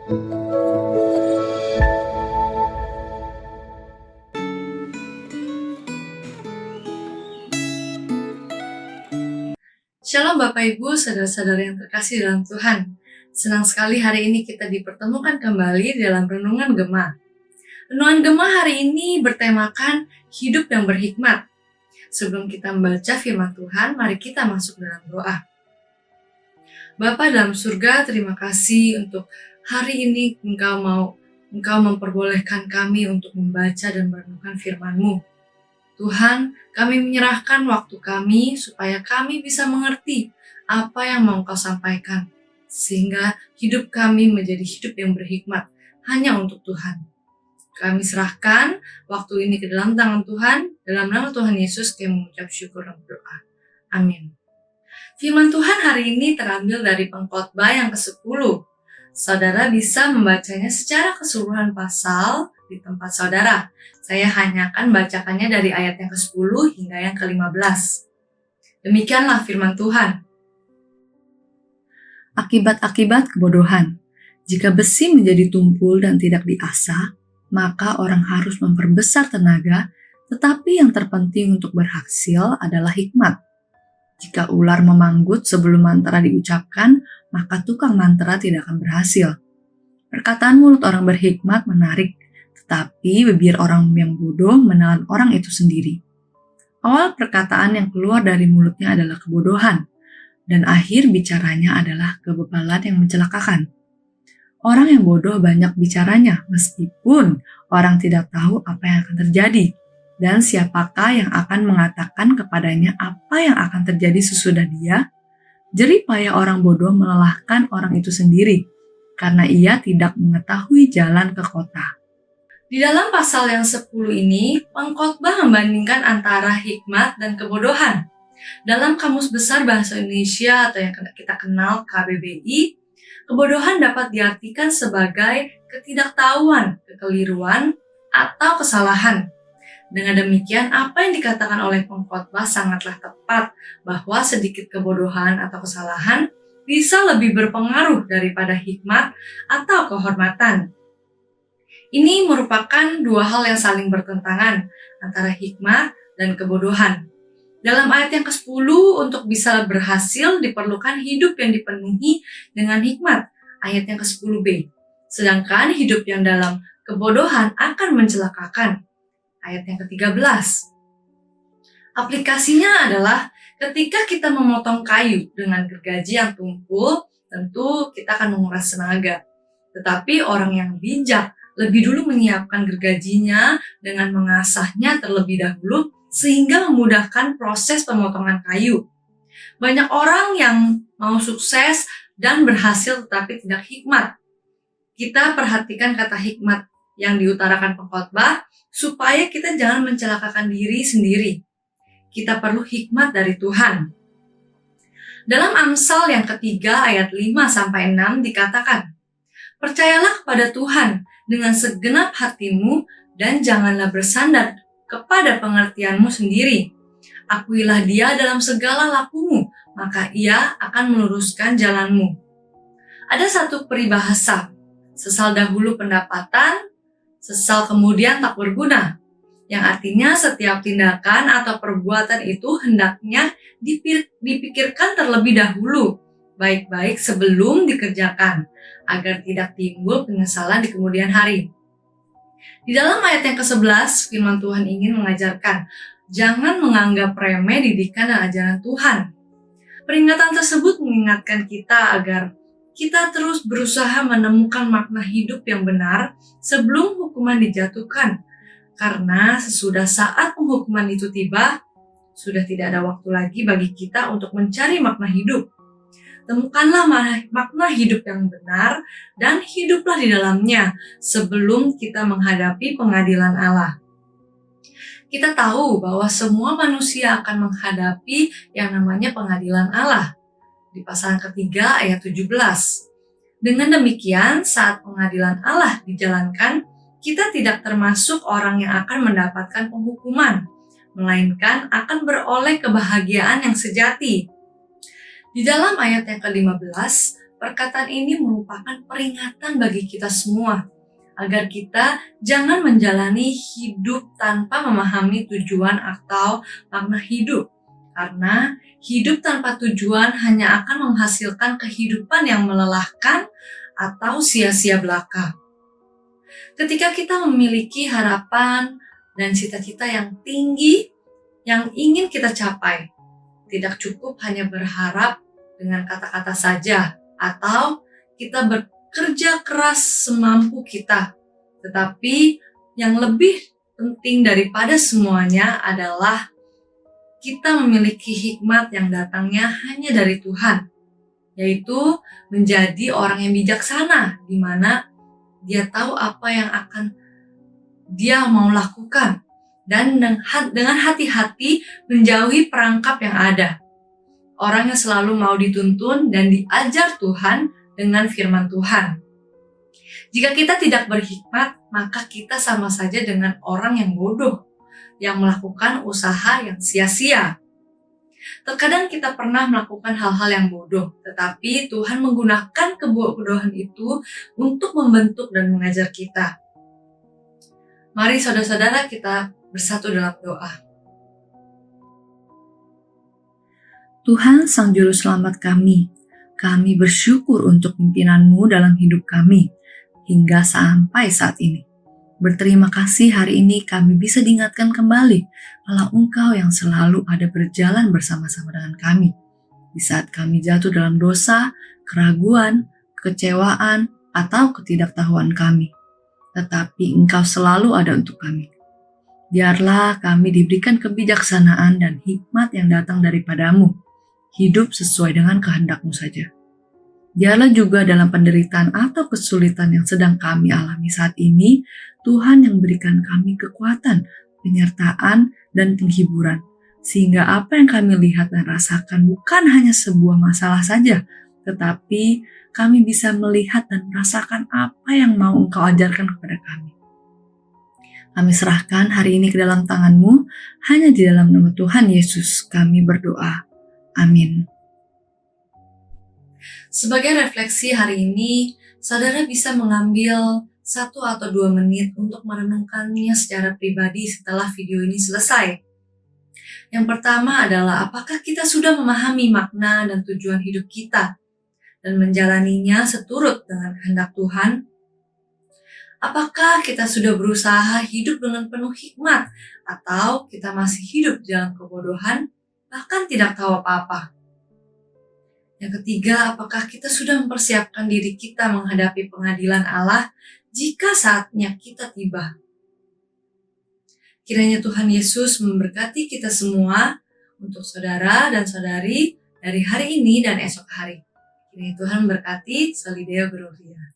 Shalom Bapak Ibu, saudara-saudara yang terkasih dalam Tuhan. Senang sekali hari ini kita dipertemukan kembali dalam Renungan Gema. Renungan Gema hari ini bertemakan hidup yang berhikmat. Sebelum kita membaca firman Tuhan, mari kita masuk dalam doa. Bapa dalam surga, terima kasih untuk hari ini Engkau memperbolehkan kami untuk membaca dan merenungkan firman-Mu. Tuhan, kami menyerahkan waktu kami supaya kami bisa mengerti apa yang mau Kau sampaikan, sehingga hidup kami menjadi hidup yang berhikmat hanya untuk Tuhan. Kami serahkan waktu ini ke dalam tangan Tuhan, dalam nama Tuhan Yesus kami mengucap syukur dan berdoa. Amin. Firman Tuhan hari ini terambil dari Pengkhotbah yang ke-10. Saudara bisa membacanya secara keseluruhan pasal di tempat saudara. Saya hanya akan bacakannya dari ayat yang ke-10 hingga yang ke-15. Demikianlah firman Tuhan. Akibat-akibat kebodohan. Jika besi menjadi tumpul dan tidak diasah, maka orang harus memperbesar tenaga, tetapi yang terpenting untuk berhasil adalah hikmat. Jika ular memanggut sebelum mantra diucapkan, maka tukang mantra tidak akan berhasil. Perkataan mulut orang berhikmat menarik, tetapi bibir orang yang bodoh menelan orang itu sendiri. Awal perkataan yang keluar dari mulutnya adalah kebodohan, dan akhir bicaranya adalah kebebalan yang mencelakakan. Orang yang bodoh banyak bicaranya, meskipun orang tidak tahu apa yang akan terjadi, dan siapakah yang akan mengatakan kepadanya apa yang akan terjadi sesudah dia? Jerih payah orang bodoh melelahkan orang itu sendiri, karena ia tidak mengetahui jalan ke kota. Di dalam pasal yang 10 ini, Pengkhotbah membandingkan antara hikmat dan kebodohan. Dalam Kamus Besar Bahasa Indonesia atau yang kita kenal KBBI, kebodohan dapat diartikan sebagai ketidaktahuan, kekeliruan, atau kesalahan. Dengan demikian, apa yang dikatakan oleh Pengkhotbah sangatlah tepat bahwa sedikit kebodohan atau kesalahan bisa lebih berpengaruh daripada hikmat atau kehormatan. Ini merupakan dua hal yang saling bertentangan antara hikmat dan kebodohan. Dalam ayat yang ke-10, untuk bisa berhasil diperlukan hidup yang dipenuhi dengan hikmat, ayat yang ke-10b. Sedangkan hidup yang dalam kebodohan akan mencelakakan, ayat yang ke-13. Aplikasinya adalah ketika kita memotong kayu dengan gergaji yang tumpul, tentu kita akan menguras tenaga. Tetapi orang yang bijak lebih dulu menyiapkan gergajinya dengan mengasahnya terlebih dahulu sehingga memudahkan proses pemotongan kayu. Banyak orang yang mau sukses dan berhasil tetapi tidak hikmat. Kita perhatikan kata hikmat yang diutarakan Pengkhotbah supaya kita jangan mencelakakan diri sendiri. Kita perlu hikmat dari Tuhan. Dalam Amsal yang ketiga ayat 5-6 dikatakan, "Percayalah kepada Tuhan dengan segenap hatimu dan janganlah bersandar kepada pengertianmu sendiri. Akuilah Dia dalam segala lakumu, maka Ia akan meluruskan jalanmu." Ada satu peribahasa, sesal dahulu pendapatan, sesal kemudian tak berguna, yang artinya setiap tindakan atau perbuatan itu hendaknya dipikirkan terlebih dahulu, baik-baik sebelum dikerjakan, agar tidak timbul penyesalan di kemudian hari. Di dalam ayat yang ke-11, firman Tuhan ingin mengajarkan, jangan menganggap remeh didikan dan ajaran Tuhan. Peringatan tersebut mengingatkan kita agar kita terus berusaha menemukan makna hidup yang benar sebelum hukuman dijatuhkan. Karena sesudah saat penghukuman itu tiba, sudah tidak ada waktu lagi bagi kita untuk mencari makna hidup. Temukanlah makna hidup yang benar dan hiduplah di dalamnya sebelum kita menghadapi pengadilan Allah. Kita tahu bahwa semua manusia akan menghadapi yang namanya pengadilan Allah. Di pasal ketiga ayat 17. Dengan demikian, saat pengadilan Allah dijalankan, kita tidak termasuk orang yang akan mendapatkan penghukuman, melainkan akan beroleh kebahagiaan yang sejati. Di dalam ayat yang ke-15, perkataan ini merupakan peringatan bagi kita semua, agar kita jangan menjalani hidup tanpa memahami tujuan atau makna hidup. Karena hidup tanpa tujuan hanya akan menghasilkan kehidupan yang melelahkan atau sia-sia belaka. Ketika kita memiliki harapan dan cita-cita yang tinggi yang ingin kita capai, tidak cukup hanya berharap dengan kata-kata saja atau kita bekerja keras semampu kita. Tetapi yang lebih penting daripada semuanya adalah kita memiliki hikmat yang datangnya hanya dari Tuhan, yaitu menjadi orang yang bijaksana, di mana dia tahu apa yang akan dia mau lakukan, dan dengan hati-hati menjauhi perangkap yang ada. Orang yang selalu mau dituntun dan diajar Tuhan dengan firman Tuhan. Jika kita tidak berhikmat, maka kita sama saja dengan orang yang bodoh, yang melakukan usaha yang sia-sia. Terkadang kita pernah melakukan hal-hal yang bodoh, tetapi Tuhan menggunakan kebodohan itu untuk membentuk dan mengajar kita. Mari saudara-saudara kita bersatu dalam doa. Tuhan Sang Juru Selamat kami bersyukur untuk pimpinan-Mu dalam hidup kami, hingga sampai saat ini. Berterima kasih hari ini kami bisa diingatkan kembali kalau Engkau yang selalu ada berjalan bersama-sama dengan kami. Di saat kami jatuh dalam dosa, keraguan, kekecewaan, atau ketidaktahuan kami. Tetapi Engkau selalu ada untuk kami. Biarlah kami diberikan kebijaksanaan dan hikmat yang datang daripada-Mu. Hidup sesuai dengan kehendak-Mu saja. Biarlah juga dalam penderitaan atau kesulitan yang sedang kami alami saat ini, Tuhan yang berikan kami kekuatan, penyertaan, dan penghiburan. Sehingga apa yang kami lihat dan rasakan bukan hanya sebuah masalah saja, tetapi kami bisa melihat dan merasakan apa yang mau Engkau ajarkan kepada kami. Kami serahkan hari ini ke dalam tangan-Mu, hanya di dalam nama Tuhan Yesus kami berdoa. Amin. Sebagai refleksi hari ini, saudara bisa mengambil 1 atau 2 menit untuk merenungkannya secara pribadi setelah video ini selesai. Yang pertama adalah apakah kita sudah memahami makna dan tujuan hidup kita dan menjalaninya seturut dengan kehendak Tuhan? Apakah kita sudah berusaha hidup dengan penuh hikmat atau kita masih hidup dalam kebodohan, bahkan tidak tahu apa-apa? Yang ketiga, apakah kita sudah mempersiapkan diri kita menghadapi pengadilan Allah jika saatnya kita tiba? Kiranya Tuhan Yesus memberkati kita semua untuk saudara dan saudari dari hari ini dan esok hari. Kiranya Tuhan memberkati. Soli Deo Gloria.